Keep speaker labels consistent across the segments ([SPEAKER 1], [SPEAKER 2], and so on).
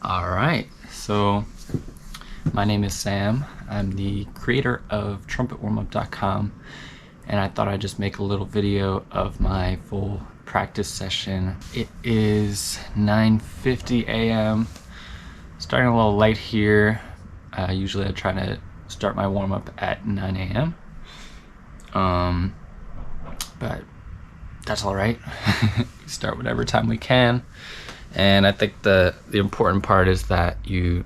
[SPEAKER 1] Alright, so my name is Sam. I'm the creator of TrumpetWarmup.com, and I thought I'd just make a little video of my full practice session. It is 9:50 a.m. Starting a little late here. Usually I try to start my warm-up at 9 a.m. But that's alright. Start whatever time we can. And I think the important part is that you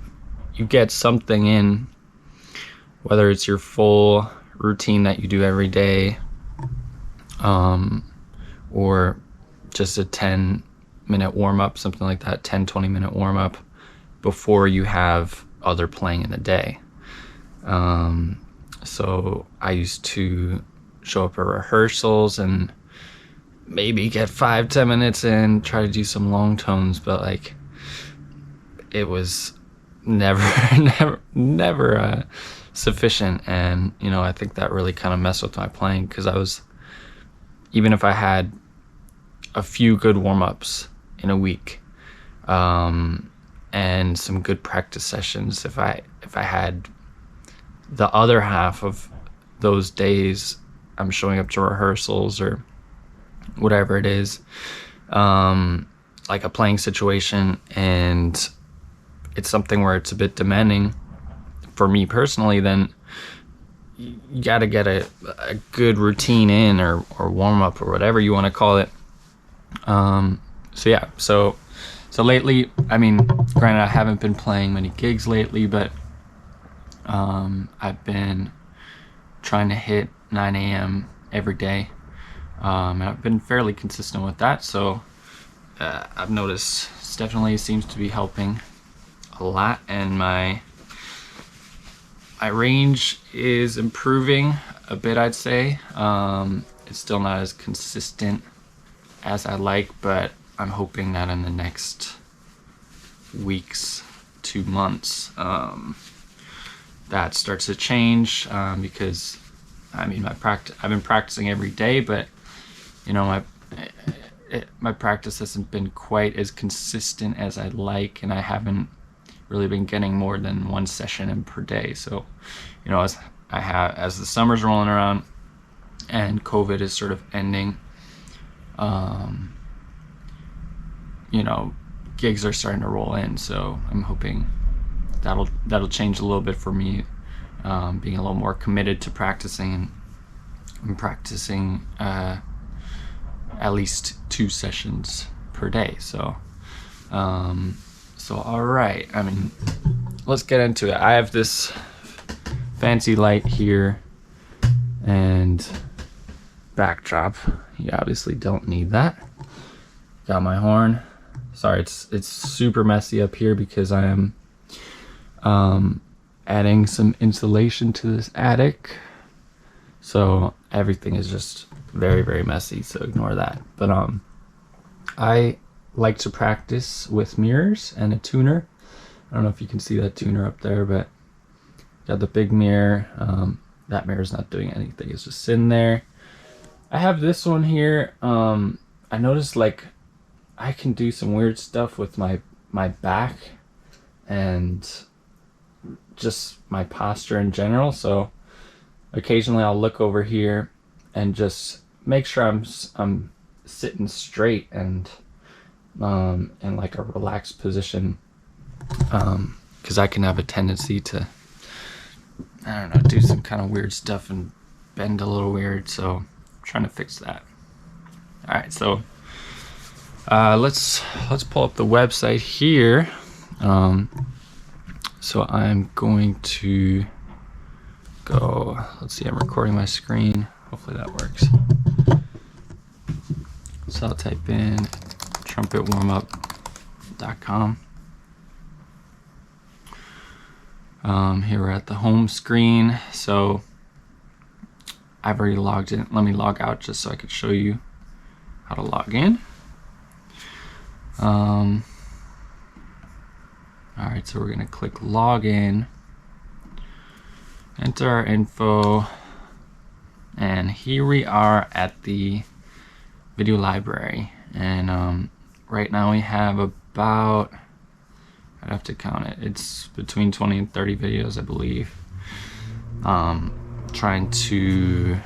[SPEAKER 1] get something in, whether it's your full routine that you do every day, or just a 10-minute warm-up, something like that, 10-20 minute warm-up before you have other playing in the day. So I used to show up at rehearsals and maybe get 5-10 minutes in, try to do some long tones, but like it was never sufficient. And you know, I think that really kind of messed with my playing, because even if I had a few good warm-ups in a week, and some good practice sessions, if I had the other half of those days I'm showing up to rehearsals or whatever it is, like a playing situation, and it's something where it's a bit demanding for me personally, then you gotta get a good routine in, or warm up, or whatever you want to call it. So lately, I mean, granted I haven't been playing many gigs lately, but I've been trying to hit 9 a.m. every day. And I've been fairly consistent with that, so I've noticed it definitely seems to be helping a lot, and my range is improving a bit, I'd say. It's still not as consistent as I like, but I'm hoping that in the next weeks, 2 months, that starts to change, because I mean, I've been practicing every day, but you know, my practice hasn't been quite as consistent as I'd like, and I haven't really been getting more than 1 session in per day. So, you know, as the summer's rolling around and COVID is sort of ending, you know, gigs are starting to roll in. So I'm hoping that'll change a little bit for me, being a little more committed to practicing, and I'm practicing at least 2 sessions per day. So all right, I mean, let's get into it. I have this fancy light here and backdrop. You obviously don't need that. Got my horn. Sorry, it's super messy up here because I am adding some insulation to this attic, so everything is just very messy, so ignore that. But I like to practice with mirrors and a tuner. I don't know if you can see that tuner up there, but got the big mirror. That mirror's not doing anything, it's just sitting there. I have this one here. I noticed like I can do some weird stuff with my back and just my posture in general, so occasionally I'll look over here and just make sure I'm sitting straight and in like a relaxed position, because I can have a tendency to, I don't know, do some kind of weird stuff and bend a little weird, so I'm trying to fix that. Alright, so let's pull up the website here. So I'm going to go, let's see, I'm recording my screen, hopefully that works. So I'll type in TrumpetWarmup.com. Here we're at the home screen, so I've already logged in. Let me log out just so I could show you how to log in. Alright, so we're going to click login, enter our info, and here we are at the video library. And right now we have about, I'd have to count it. It's between 20 and 30 videos, I believe. Trying to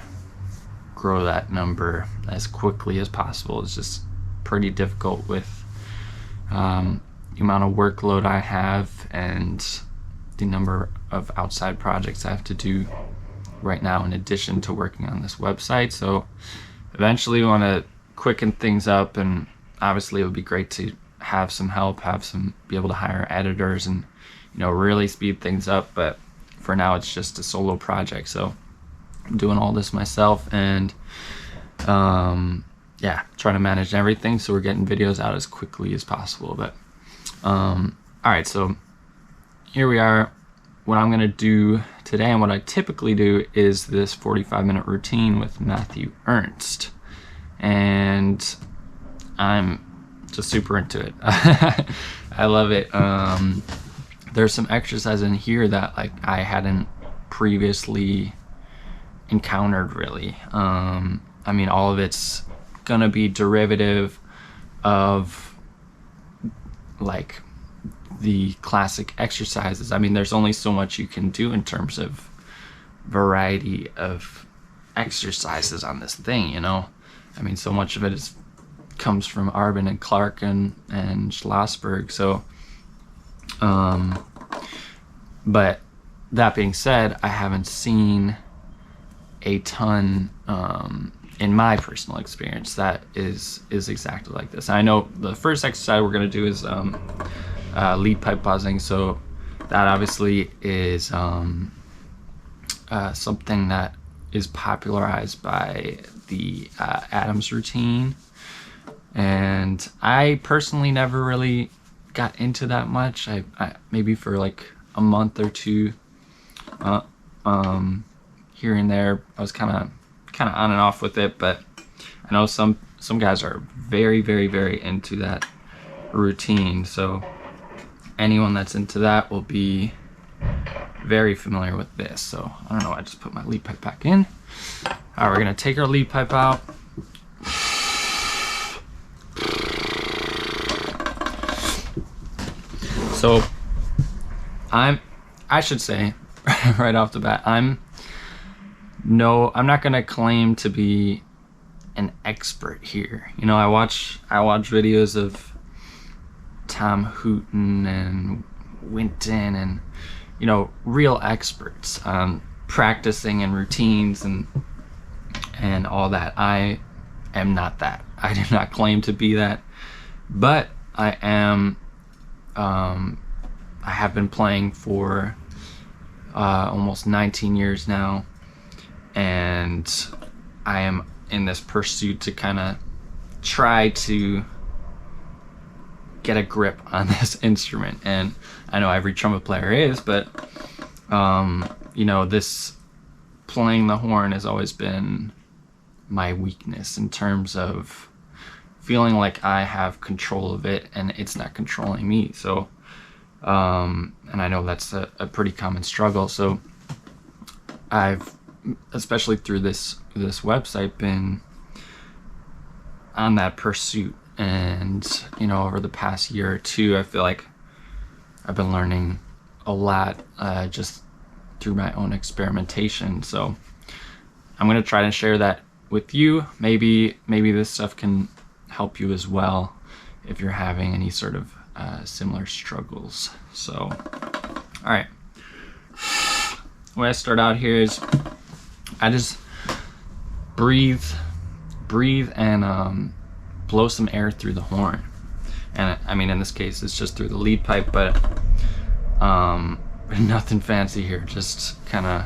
[SPEAKER 1] grow that number as quickly as possible is just pretty difficult with the amount of workload I have and the number of outside projects I have to do right now in addition to working on this website. So eventually we want to quicken things up, and obviously it would be great to have some help, be able to hire editors and, you know, really speed things up. But for now it's just a solo project, so I'm doing all this myself, and yeah, trying to manage everything so we're getting videos out as quickly as possible. But all right, so here we are. What I'm gonna do today, and what I typically do, is this 45-minute routine with Matthew Ernst, and I'm just super into it. I love it. There's some exercise in here that like I hadn't previously encountered really. I mean, all of it's gonna be derivative of like the classic exercises. I mean, there's only so much you can do in terms of variety of exercises on this thing, you know. I mean, so much of it comes from Arbin and Clark and Schlossberg. So but that being said, I haven't seen a ton in my personal experience that is exactly like this. I know the first exercise we're going to do is lead pipe buzzing. So that obviously is something that is popularized by the Adams routine, and I personally never really got into that much. I maybe for like a month or two here and there I was kind of on and off with it, but I know some guys are very into that routine, so anyone that's into that will be very familiar with this. So I don't know, I just put my lead pipe back in. All right, we're gonna take our lead pipe out. So I should say right off the bat, I'm not gonna claim to be an expert here. You know, I watch videos of Tom Hooten and Winton and, you know, real experts practicing and routines and all that. I am not that. I do not claim to be that, but I am. I have been playing for almost 19 years now, and I am in this pursuit to kind of try to get a grip on this instrument. And I know every trumpet player is, but you know, this playing the horn has always been my weakness in terms of feeling like I have control of it and it's not controlling me. So and I know that's a pretty common struggle. So I've, especially through this website, been on that pursuit. And, you know, over the past year or two, I feel like I've been learning a lot just through my own experimentation. So I'm going to try to share that with you. Maybe this stuff can help you as well if you're having any sort of similar struggles. So, all right. The way I start out here is I just breathe and blow some air through the horn. And I mean, in this case, it's just through the lead pipe, but nothing fancy here. Just kind of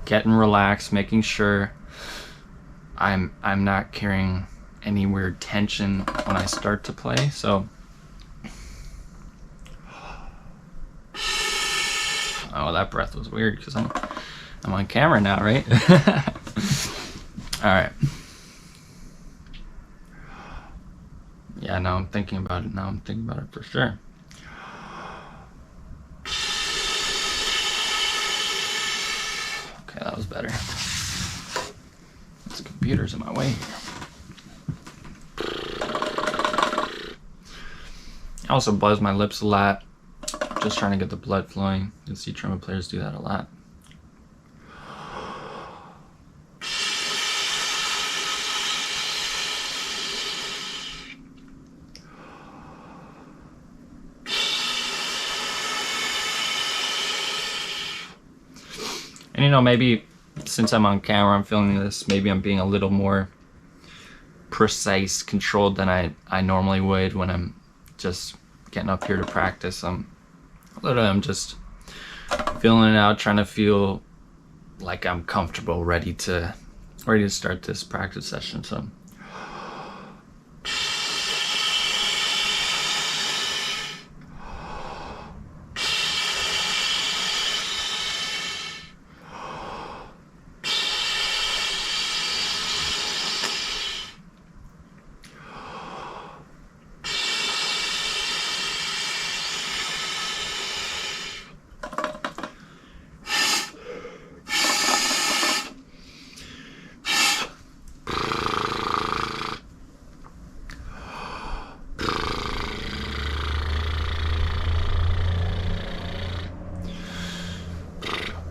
[SPEAKER 1] getting relaxed, making sure I'm not carrying any weird tension when I start to play. So, oh, that breath was weird because I'm on camera now, right? All right. Yeah, now I'm thinking about it. Now I'm thinking about it for sure. Okay, that was better. This computer's in my way here. I also buzz my lips a lot. just trying to get the blood flowing. You can see trumpet players do that a lot. And you know, maybe since I'm on camera, I'm filming this, maybe I'm being a little more precise, controlled than I normally would when I'm just getting up here to practice. I'm just feeling it out, trying to feel like I'm comfortable, ready to start this practice session. So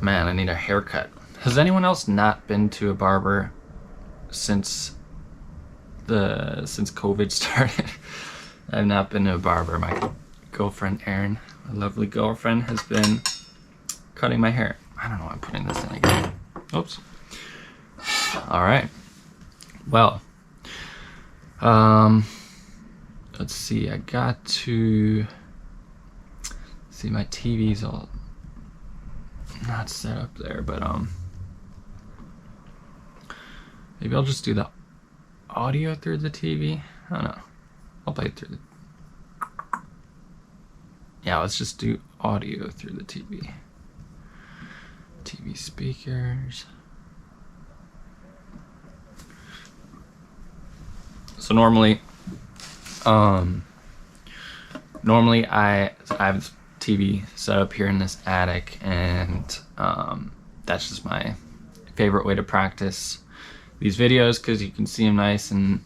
[SPEAKER 1] man, I need a haircut. Has anyone else not been to a barber since COVID started? I've not been to a barber. My girlfriend Erin, my lovely girlfriend, has been cutting my hair. I don't know why I'm putting this in again. Oops. All right. Well, let's see. I got to see my TV's all not set up there, but maybe I'll just do the audio through the TV. I don't know. I'll play it through the... Yeah, let's just do audio through the TV. TV speakers. So normally I have TV set up here in this attic, and that's just my favorite way to practice these videos because you can see them nice, and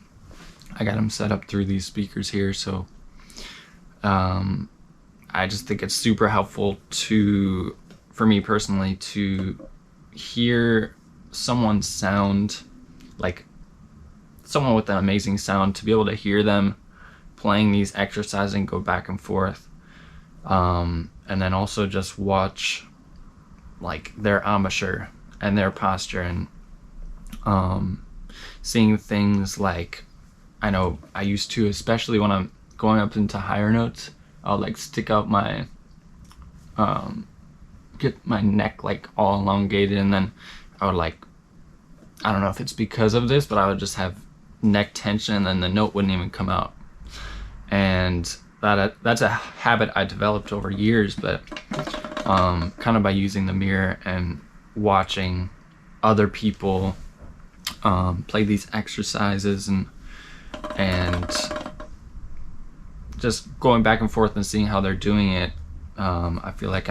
[SPEAKER 1] I got them set up through these speakers here. So I just think it's super helpful for me personally, to hear someone's sound, like someone with an amazing sound, to be able to hear them playing these exercises and go back and forth. And then also just watch like their embouchure and their posture, and seeing things like, I know I used to, especially when I'm going up into higher notes, I'll like stick out my get my neck like all elongated, and then I would like, I don't know if it's because of this, but I would just have neck tension, and then the note wouldn't even come out. And that's a habit I developed over years, but kind of by using the mirror and watching other people play these exercises, and just going back and forth and seeing how they're doing it, I feel like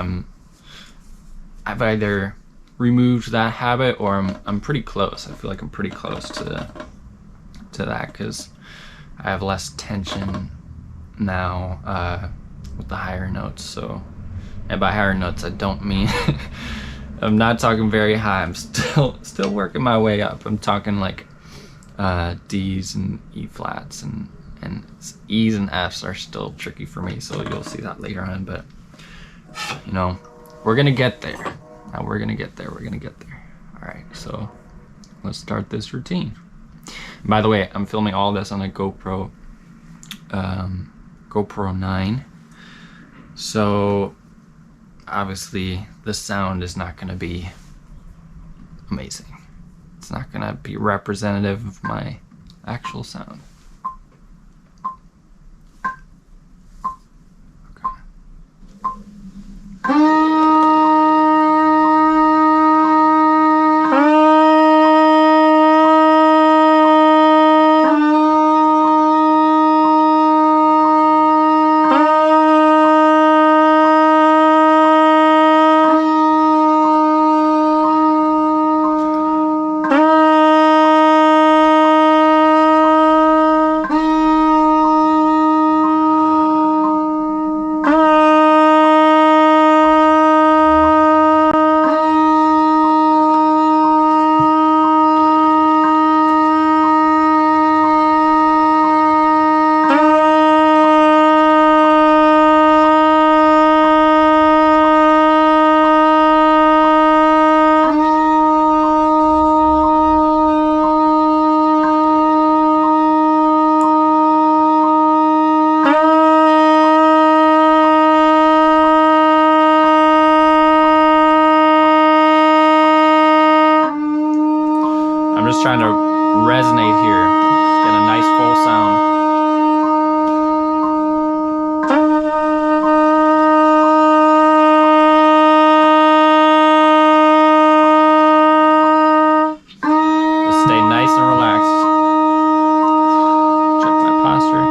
[SPEAKER 1] I've either removed that habit, or I'm pretty close. I feel like I'm pretty close to that, because I have less tension now with the higher notes. So, and by higher notes I don't mean I'm not talking very high. I'm still working my way up. I'm talking like D's and E flats, and E's and F's are still tricky for me, so you'll see that later on. But you know, we're gonna get there. We're gonna get there. All right, so let's start this routine. And by the way, I'm filming all this on a GoPro 9, so obviously the sound is not going to be amazing. It's not going to be representative of my actual sound. just trying to resonate here. Get a nice full sound. Just stay nice and relaxed. Check my posture.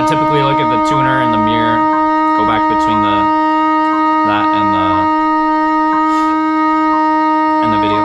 [SPEAKER 1] Typically look at the tuner in the mirror, go back between that and the video.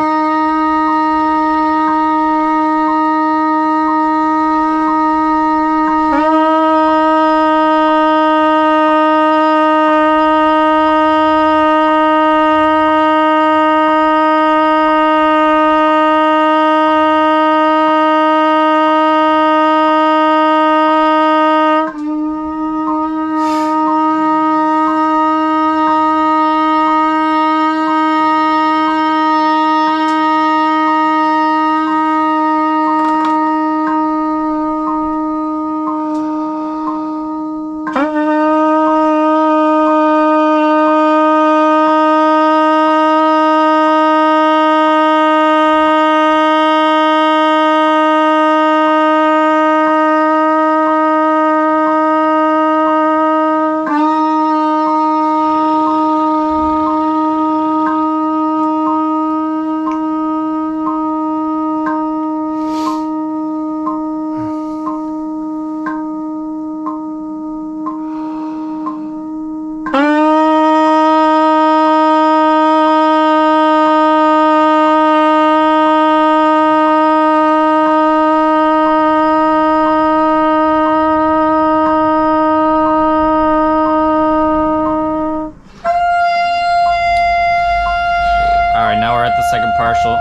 [SPEAKER 1] Second partial.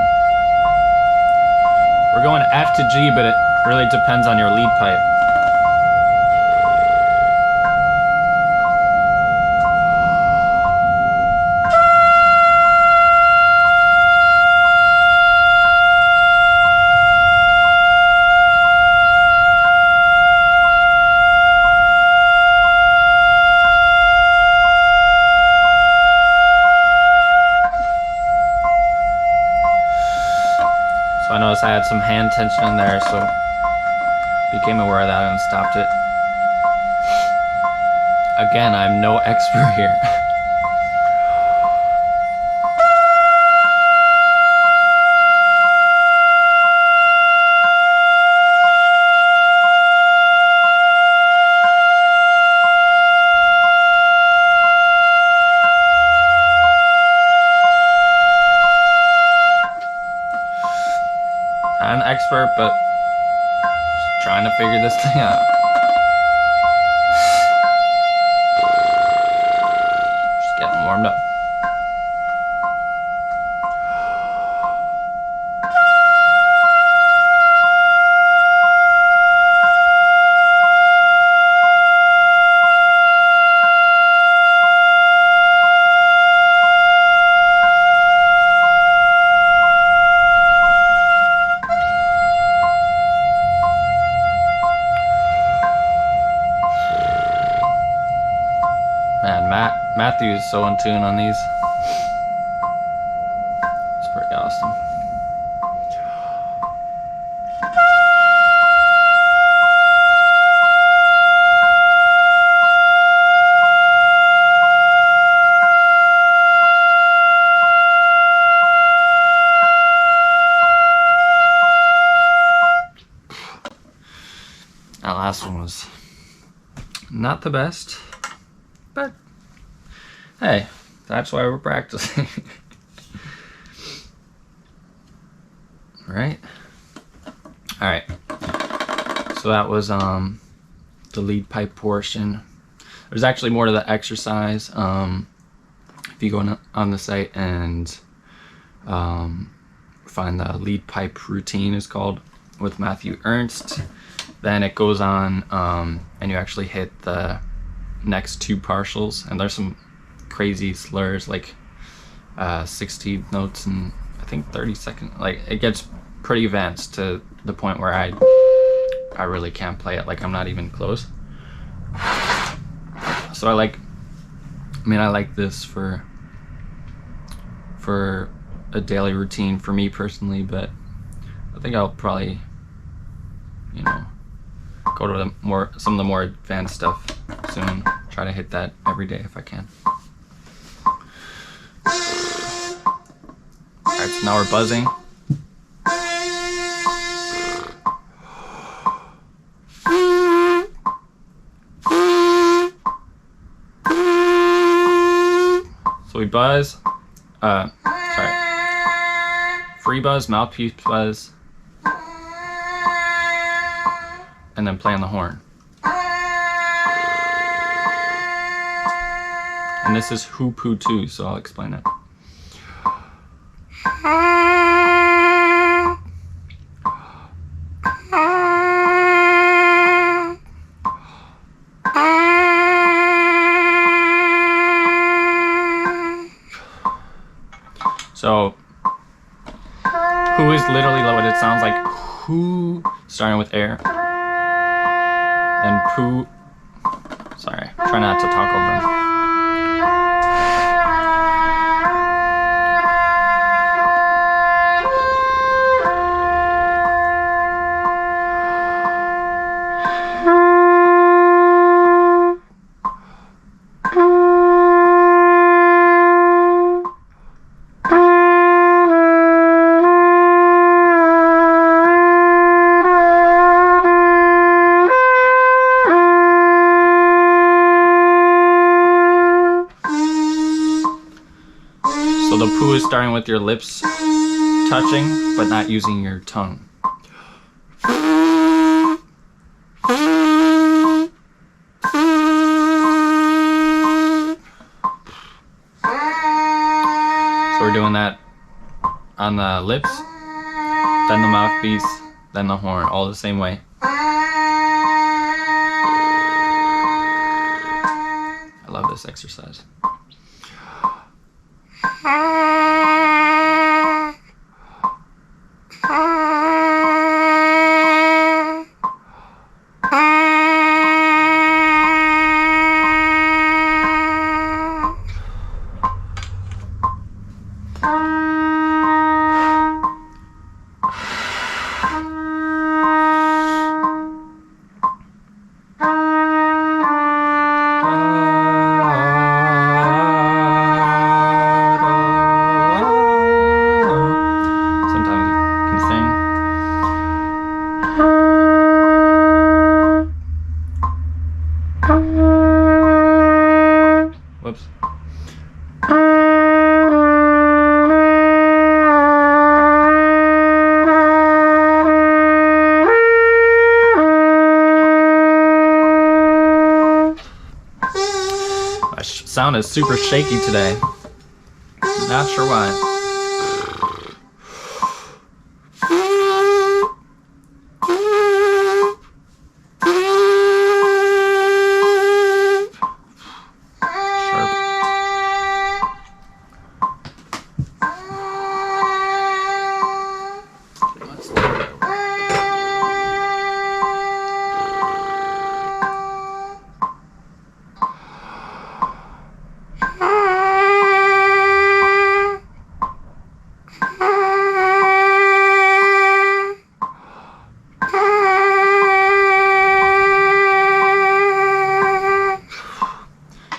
[SPEAKER 1] We're going F to G, but it really depends on your lead pipe. So I noticed I had some hand tension in there, so became aware of that and stopped it. Again, I'm no expert here. Not an expert, but just trying to figure this thing out. Just getting warmed up. Man, Matthew is so in tune on these. It's pretty awesome. That last one was not the best. But hey, that's why we're practicing. Right? All right. So that was the lead pipe portion. There's actually more to the exercise. If you go on the site and find the lead pipe routine is called with Matthew Ernst, then it goes on and you actually hit the next 2 partials, and there's some crazy slurs like 60 notes and I think 30 seconds. Like it gets pretty advanced to the point where I really can't play it. Like I'm not even close. So I like this for a daily routine for me personally, but I think I'll probably, you know, go to some of the more advanced stuff soon. Try to hit that every day if I can. Alright, so now we're buzzing. So we buzz, free buzz, mouthpiece buzz, and then play on the horn. And this is hoop-hoo too, so I'll explain it. So, who is literally what it sounds like. Who, starting with air. Then poo. Sorry, try not to talk over him. So the poo is starting with your lips touching, but not using your tongue. So we're doing that on the lips, then the mouthpiece, then the horn, all the same way. I love this exercise. Whoops. My sound is super shaky today. Not sure why.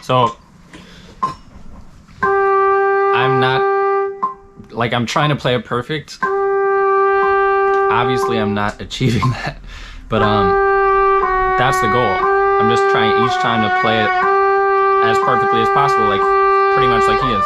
[SPEAKER 1] So, I'm not, like, I'm trying to play it perfect. Obviously, I'm not achieving that, but that's the goal. I'm just trying each time to play it as perfectly as possible, like, pretty much like he is.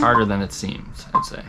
[SPEAKER 1] harder than it seems, I'd say.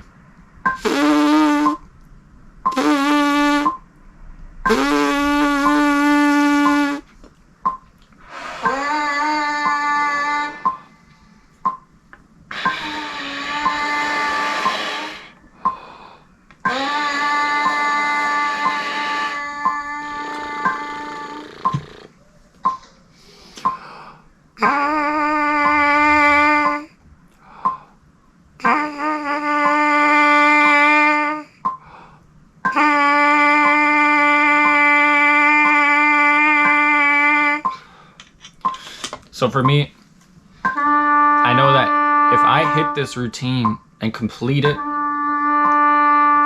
[SPEAKER 1] So for me, I know that if I hit this routine and complete it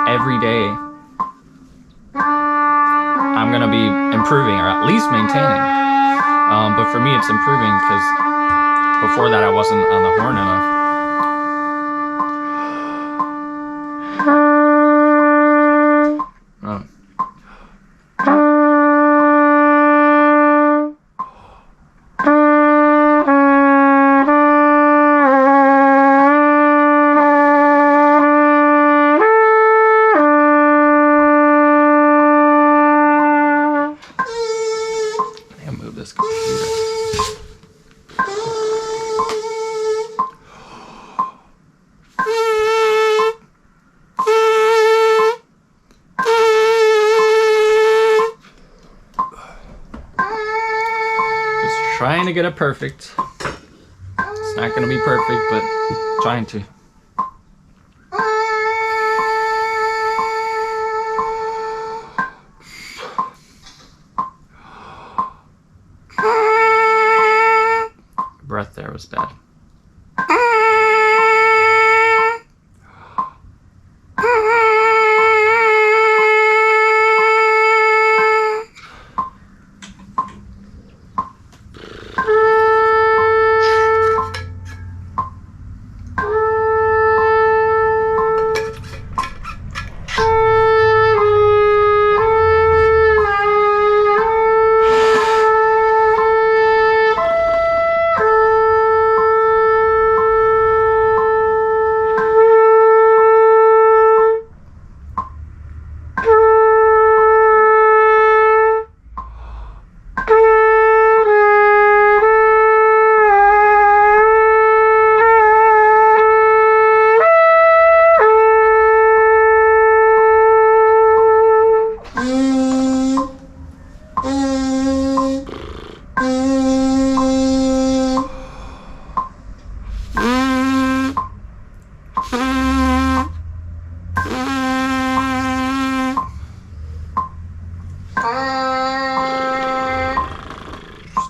[SPEAKER 1] every day, I'm gonna be improving, or at least maintaining. But for me, it's improving because before that I wasn't on the horn enough. Trying to get it perfect. It's not gonna be perfect, but trying to. Breath there was bad.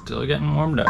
[SPEAKER 1] Still getting warmed up.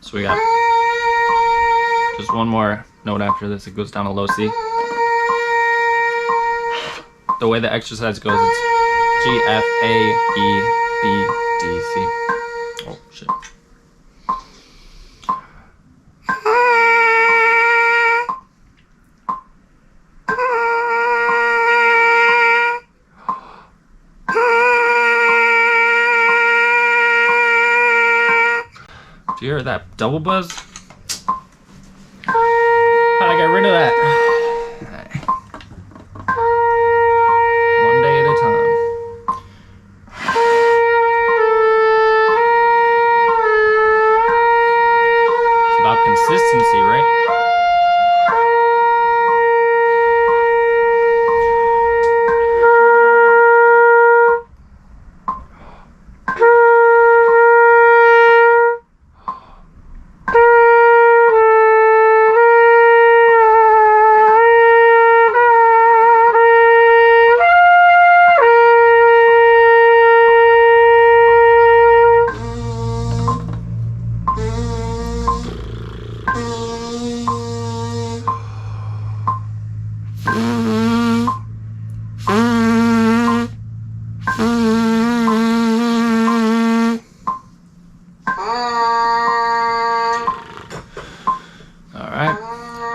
[SPEAKER 1] So we got just one more note after this. It goes down to low C. The way the exercise goes, it's G, F, A, E, B, D, C. Oh, shit. Do you hear that double buzz? How'd I get rid of that? One day at a time. It's about consistency, right?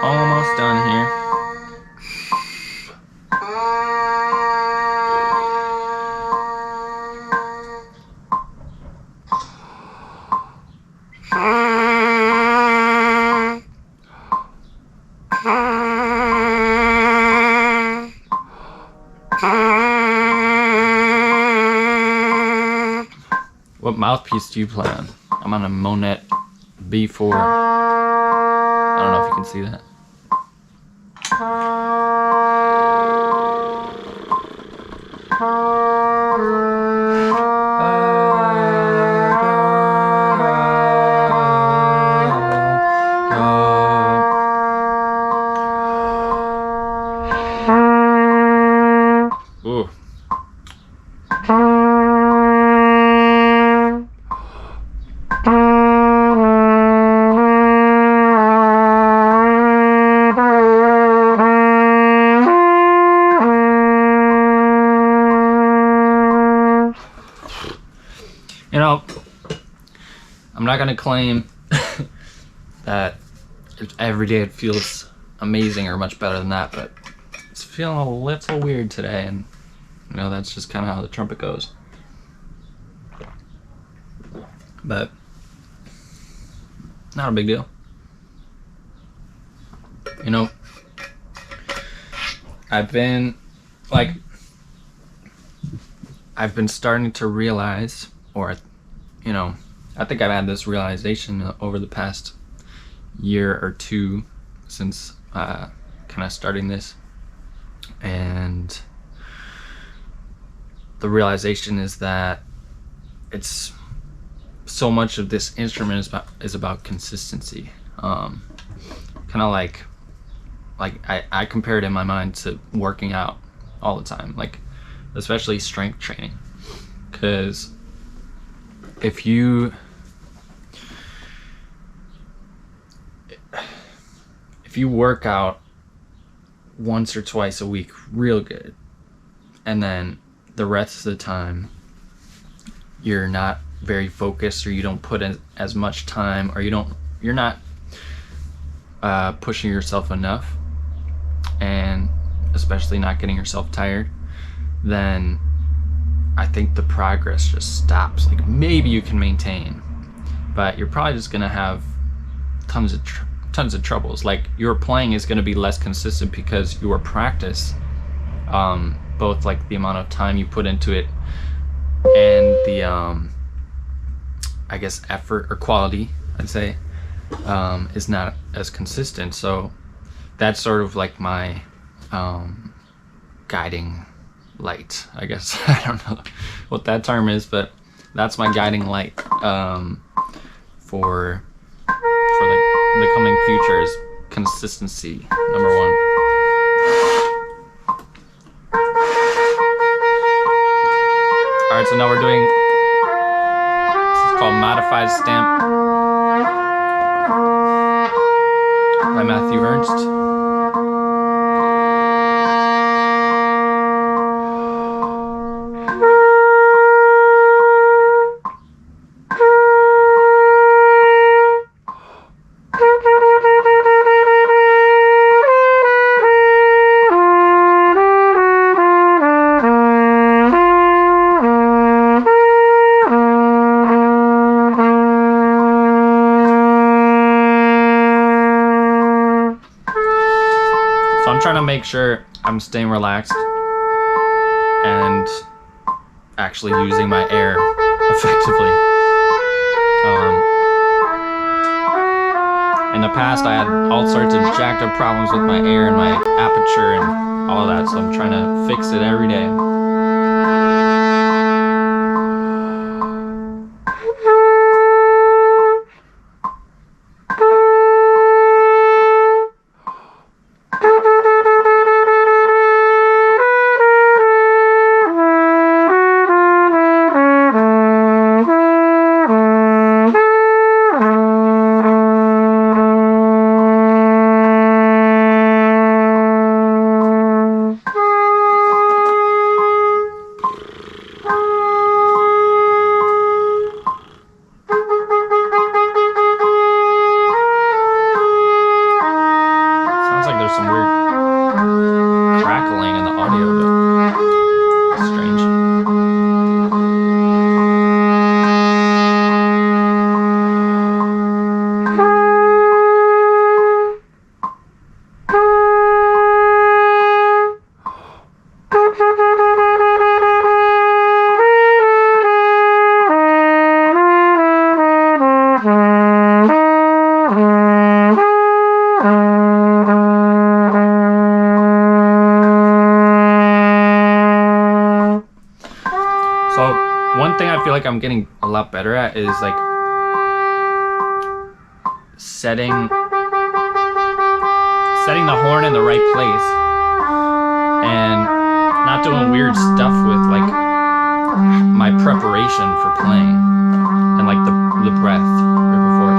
[SPEAKER 1] Almost done here. What mouthpiece do you play on? I'm on a Monet B4. I don't know if you can see that. Ooh. You know, I'm not gonna claim that every day it feels amazing or much better than that, but it's feeling a little weird today, and you know, that's just kind of how the trumpet goes. But not a big deal. You know, I've been starting to realize, or you know, I think I've had this realization over the past year or two since kind of starting this, and the realization is that it's so much of this instrument is about consistency. Kind of like I compare it in my mind to working out all the time, like especially strength training, because if you work out once or twice a week real good, and then the rest of the time you're not very focused, or you don't put in as much time, or you're not pushing yourself enough, and especially not getting yourself tired, then I think the progress just stops. Like, maybe you can maintain, but you're probably just gonna have tons of troubles. Like, your playing is gonna be less consistent because your practice, both like the amount of time you put into it and the I guess effort or quality, I'd say, is not as consistent. So that's sort of like my guiding light, I guess. I don't know what that term is, but that's my guiding light for the coming future is consistency, number one. All right, so now we're doing, this is called Modified Stamp by Matthew Ernst. I'm trying to make sure I'm staying relaxed and actually using my air effectively. In the past, I had all sorts of jacked up problems with my air and my aperture and all of that, so I'm trying to fix it every day. One thing I feel like I'm getting a lot better at is like setting the horn in the right place and not doing weird stuff with like my preparation for playing and like the breath right before.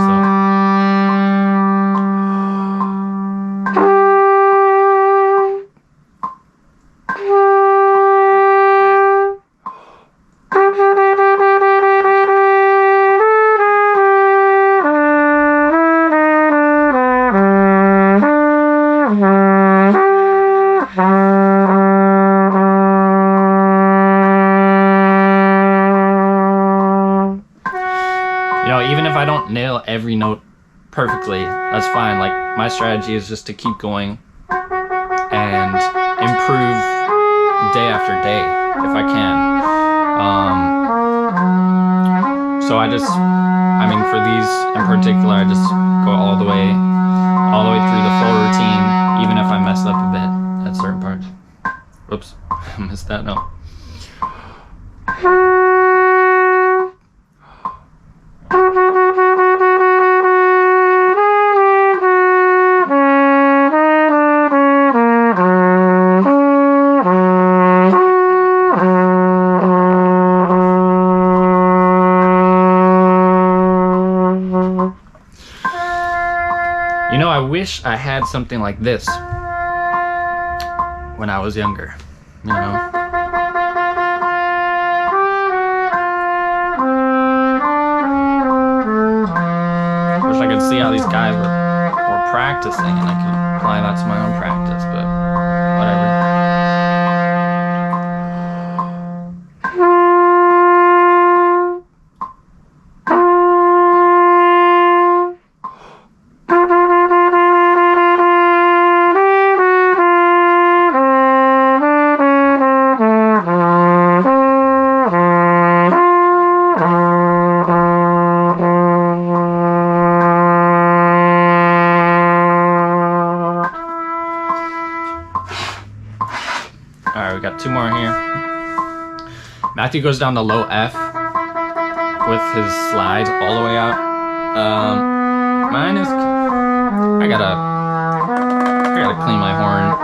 [SPEAKER 1] So even if I don't nail every note perfectly, that's fine. Like, my strategy is just to keep going and improve day after day if I can. So I mean, for these in particular, I just go all the way through the full routine, even if I mess up a bit at certain parts. Oops, I missed that note. You know, I wish I had something like this when I was younger, you know? Wish I could see how these guys were practicing and I could apply that to my own practice, but whatever. Alright, we got two more here. Matthew goes down to low F with his slides all the way out. Mine is... I gotta clean my horn.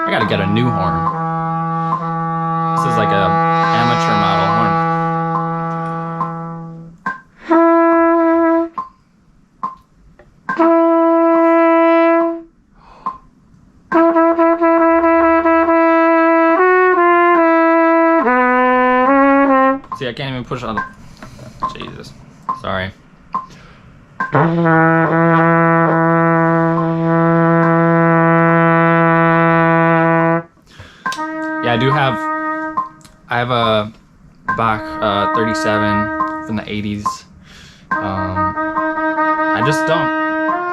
[SPEAKER 1] I gotta get a new horn. This is like a amateur model horn. See, I can't even push on the... Jesus. Sorry. Yeah, I have a Bach 37 from the 80s. I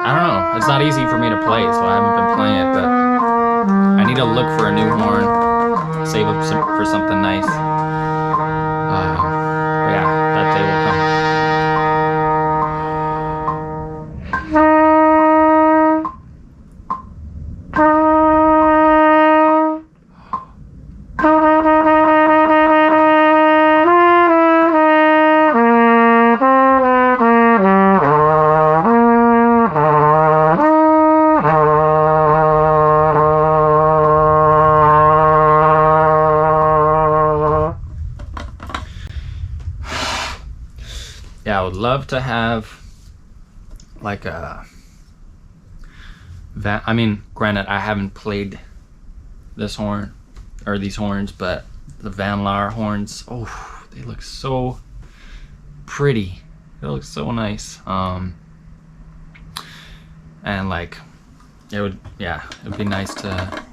[SPEAKER 1] don't know. It's not easy for me to play, so I haven't been playing it, but need to look for a new horn, save up for something nice. But yeah, that day will come. Yeah, I would love to have like a I mean, granted, I haven't played this horn or these horns, but the Van Laar horns, oh, they look so pretty. They look so nice. And like it'd be nice to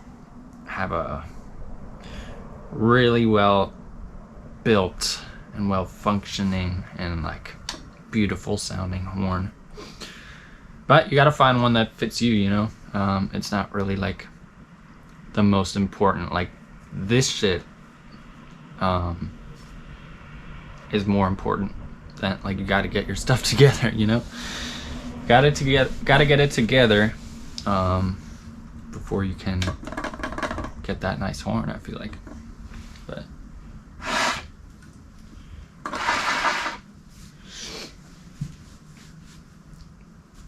[SPEAKER 1] have a really well built and well functioning and like beautiful sounding horn. But you gotta find one that fits you, you know? It's not really like the most important. Like this shit is more important than, like, you gotta get your stuff together, you know? Gotta get it together before you can get that nice horn, I feel like. But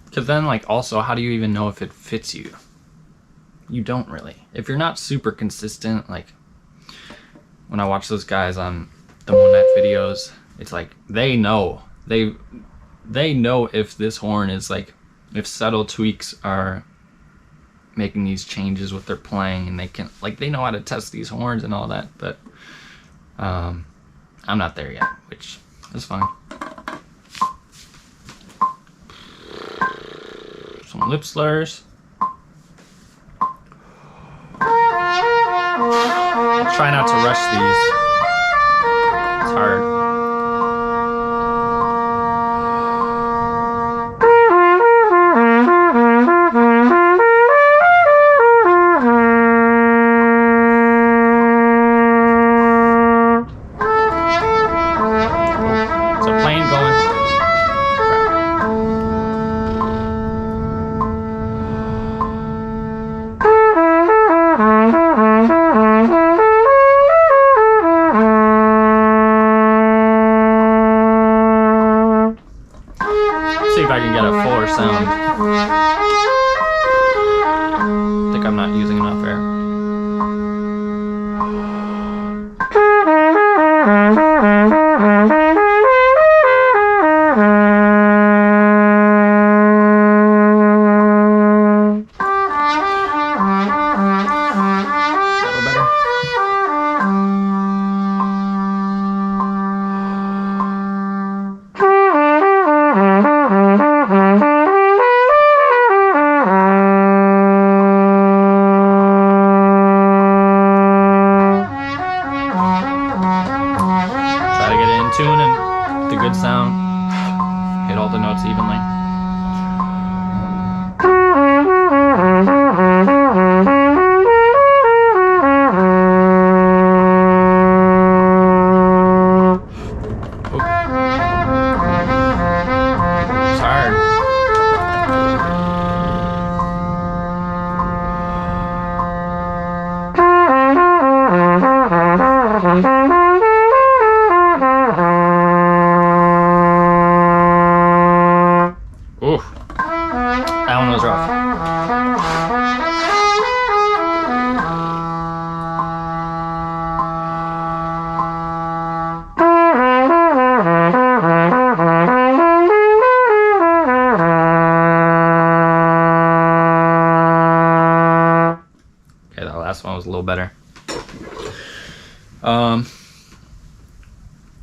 [SPEAKER 1] because then, like, also, how do you even know if it fits you? You don't really. If you're not super consistent, like, when I watch those guys on the Monet videos, it's like, they know. They know if this horn is, like, if subtle tweaks are making these changes with their playing, and they can, like, they know how to test these horns and all that, but I'm not there yet, which is fine. Some lip slurs. Try not to rush these. It's hard. It's a plane going. See if I can get a fuller sound. I think I'm not using enough air. A little better. Try to get it in tune and the good sound. Hit all the notes evenly. Oop. It's hard. Ooh, that one was rough. Okay, that last one was a little better.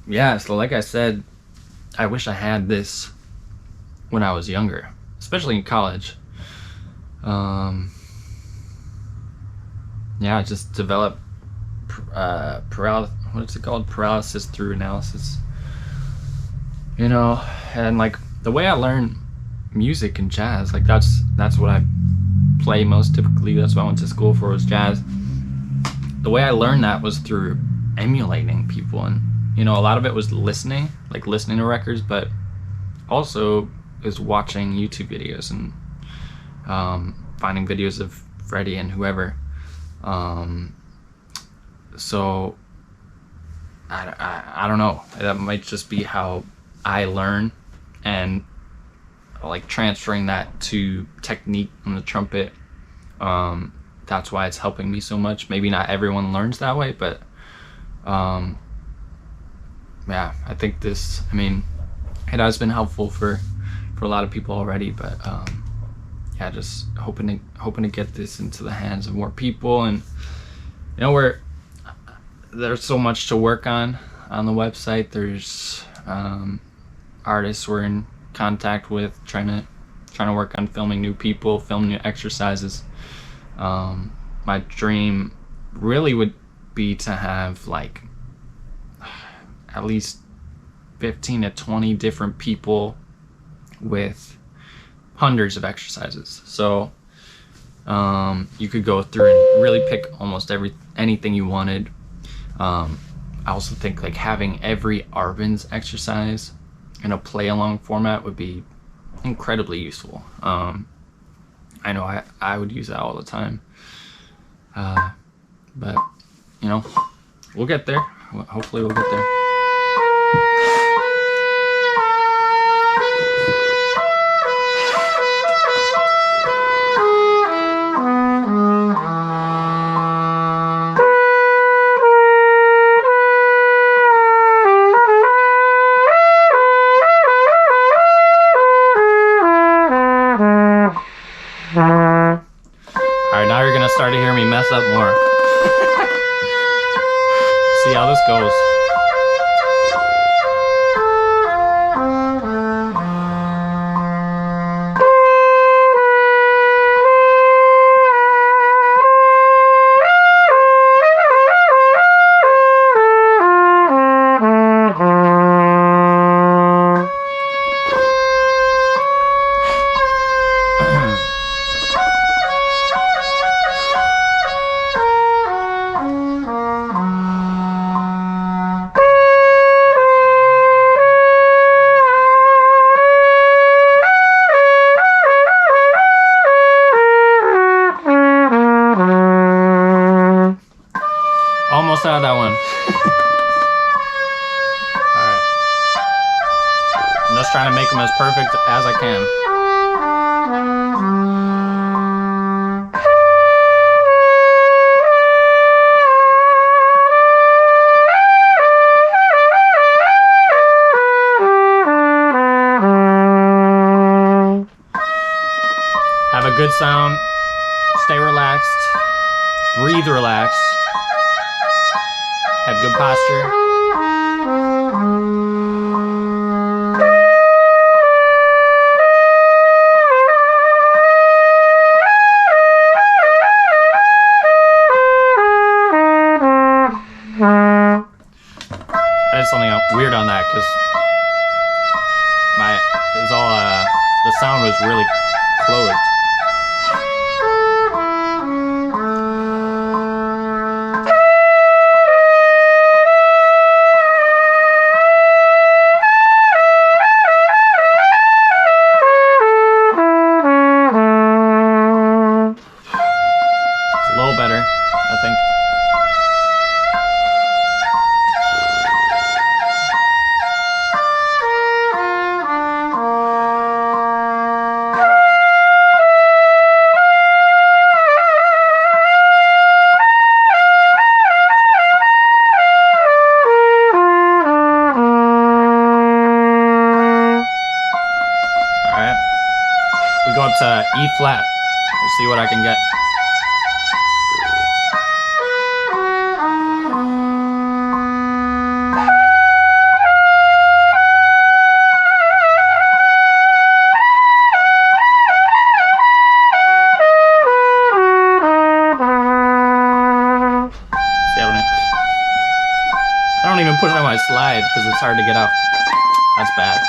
[SPEAKER 1] Yeah, so like I said, I wish I had this when I was younger, especially in college. Yeah, I just developed what's it called? Paralysis through analysis. You know, and like the way I learn music and jazz, like that's what I play most typically. That's what I went to school for, was jazz. The way I learned that was through emulating people, and you know, a lot of it was listening to records, but also is watching YouTube videos and finding videos of Freddie and whoever. So I don't know, that might just be how I learn, and like transferring that to technique on the trumpet. That's why it's helping me so much. Maybe not everyone learns that way, but yeah, I think this, I mean, it has been helpful for a lot of people already, but yeah, just hoping to get this into the hands of more people. And you know, there's so much to work on the website. There's artists we're in contact with, trying to work on filming new people, film new exercises. My dream really would be to have like at least 15 to 20 different people with hundreds of exercises. So you could go through and really pick almost anything you wanted. I also think like having every Arbenz exercise in a play along format would be incredibly useful. I know I would use that all the time. But you know, we'll get there. Hopefully we'll get there. Alright, now you're gonna start to hear me mess up more. See how this goes. Almost out of that one. Alright. I'm just trying to make them as perfect as I can. Have a good sound. Stay relaxed. Breathe relaxed. Have good posture. I did something weird on that because the sound was really closed. Better, I think. Alright. We go up to E flat. We'll see what I can get. I don't even push on my slide because it's hard to get out. That's bad.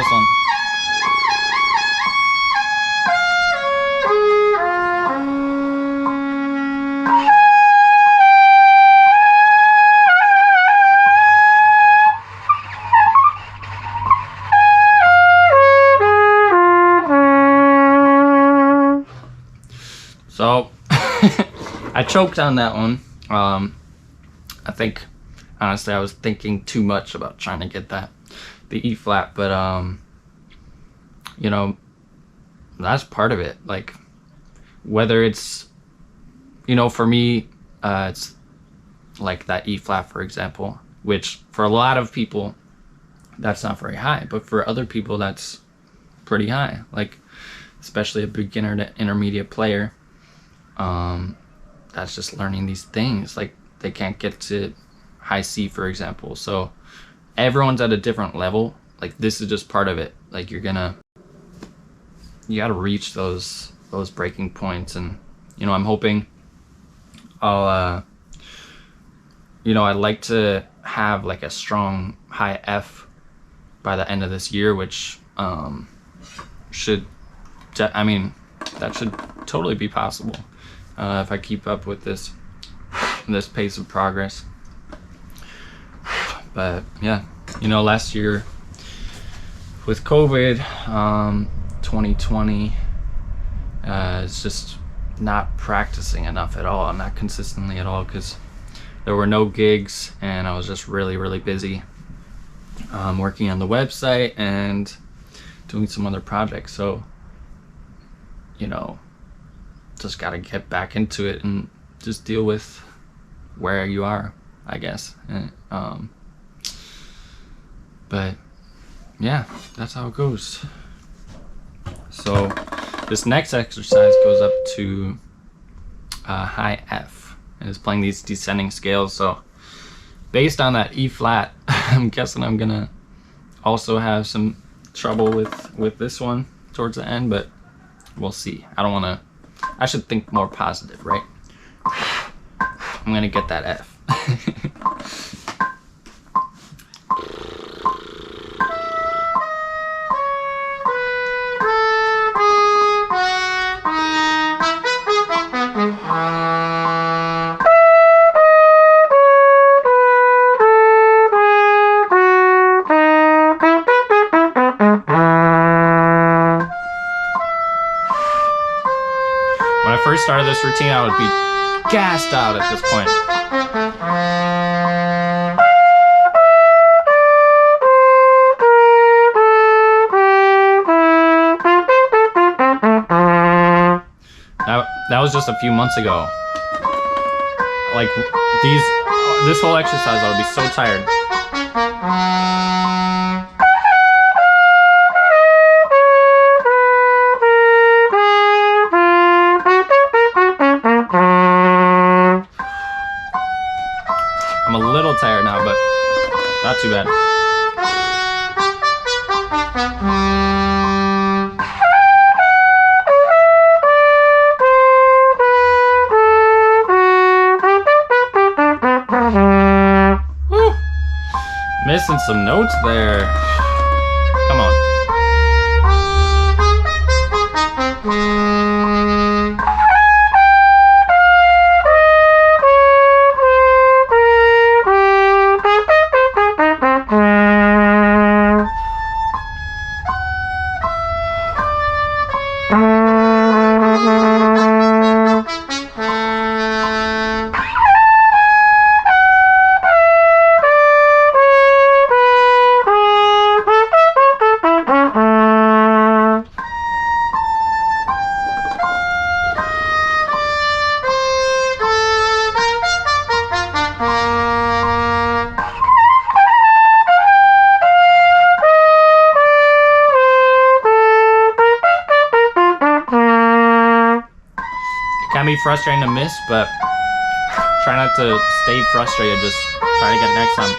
[SPEAKER 1] this one. So I choked on that one. I think honestly I was thinking too much about trying to get the E flat, but you know, that's part of it. Like, whether it's, you know, for me, it's like that E flat, for example, which for a lot of people that's not very high, but for other people that's pretty high, like especially a beginner to intermediate player. That's just learning these things. Like, they can't get to high C, for example. So everyone's at a different level. Like, this is just part of it. Like, you gotta reach those breaking points. And, you know, I'm hoping I'll you know, I'd like to have like a strong high F by the end of this year, which should, I mean, that should totally be possible if I keep up with this pace of progress. But yeah, you know, last year with COVID, 2020, it's just not practicing enough at all, not consistently at all, because there were no gigs and I was just really busy working on the website and doing some other projects. So, you know, just gotta get back into it and just deal with where you are, I guess. And, but yeah, that's how it goes. So this next exercise goes up to high F, and it's playing these descending scales. So based on that E flat, I'm guessing I'm gonna also have some trouble with this one towards the end, but we'll see. I should think more positive, right? I'm gonna get that F. When I first started this routine, I would be gassed out at this point. That was just a few months ago. Like, this whole exercise, I would be so tired. I'm a little tired now, but not too bad. Woo! Missing some notes there. Come on. Can be frustrating to miss, but try not to stay frustrated. Just try to get it next time.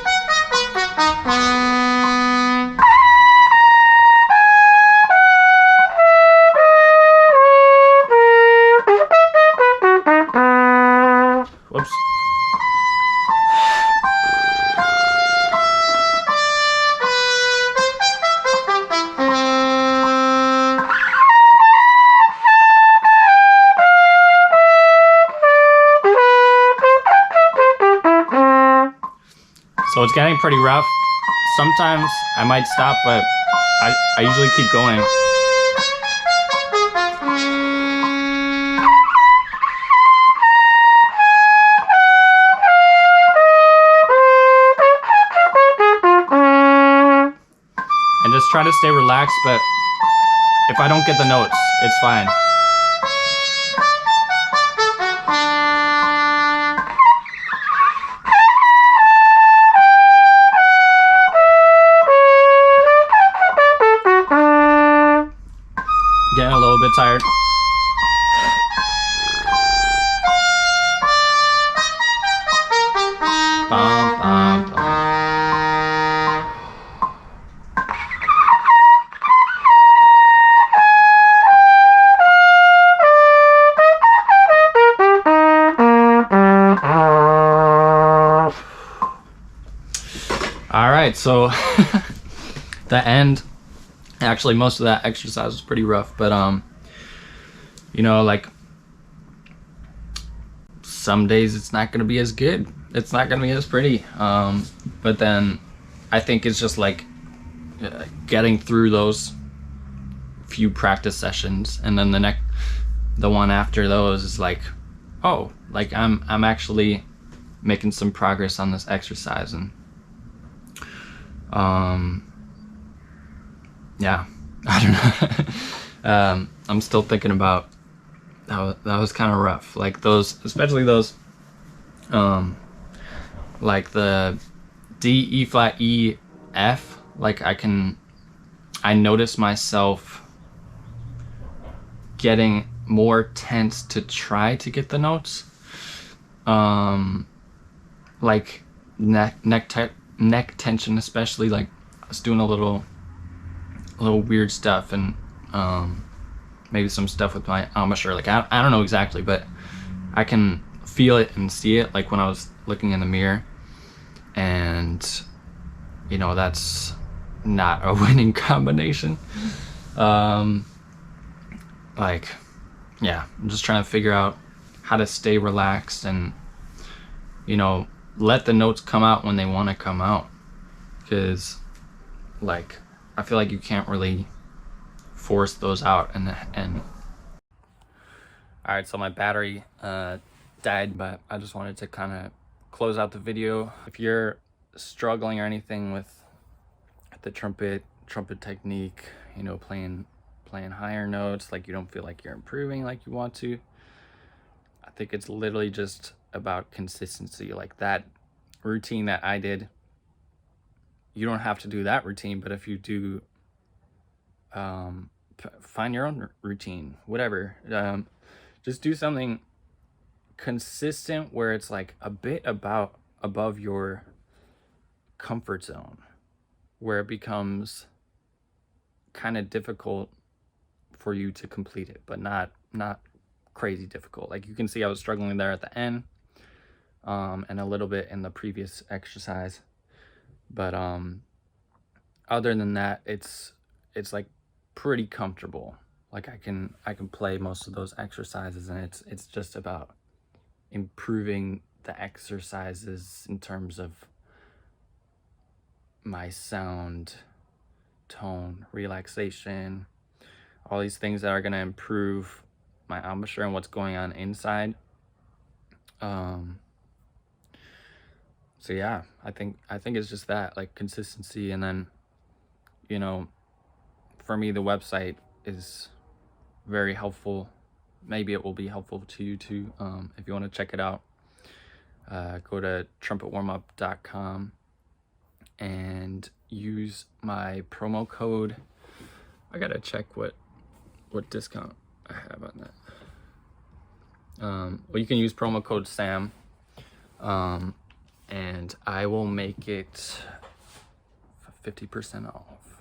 [SPEAKER 1] Whoops. So it's getting pretty rough. Sometimes I might stop, but I usually keep going. And just try to stay relaxed, but if I don't get the notes, it's fine. Getting a little bit tired. Bum, bum, bum. All right, so the end, actually most of that exercise was pretty rough, but you know, like some days it's not going to be as good, it's not going to be as pretty, but then I think it's just like getting through those few practice sessions, and then the one after those is like, oh, like I'm actually making some progress on this exercise. And yeah, I don't know. I'm still thinking about that was kind of rough, like those, especially those like the D, E flat, E, F. Like I notice myself getting more tense to try to get the notes, like neck tension, especially. Like I was doing a little weird stuff, and maybe some stuff with my embouchure. Like I don't know exactly, but I can feel it and see it, like when I was looking in the mirror. And you know, that's not a winning combination. Like, yeah, I'm just trying to figure out how to stay relaxed and, you know, let the notes come out when they want to come out. Because, like, I feel like you can't really force those out. And all right, so my battery died, but I just wanted to kind of close out the video. If you're struggling or anything with the trumpet technique, you know, playing higher notes, like you don't feel like you're improving like you want to, I think it's literally just about consistency. Like that routine that I did, you don't have to do that routine, but if you do, find your own routine, whatever. Just do something consistent where it's like a bit above your comfort zone, where it becomes kind of difficult for you to complete it, but not crazy difficult. Like you can see I was struggling there at the end, and a little bit in the previous exercise, but other than that, it's like pretty comfortable. Like I can play most of those exercises, and it's just about improving the exercises in terms of my sound, tone, relaxation, all these things that are going to improve my embouchure and what's going on inside. So yeah, I think it's just that, like, consistency. And then, you know, for me, the website is very helpful. Maybe it will be helpful to you too. If you want to check it out, go to trumpetwarmup.com and use my promo code. I gotta check what discount I have on that. Well, you can use promo code SAM, and I will make it 50% off.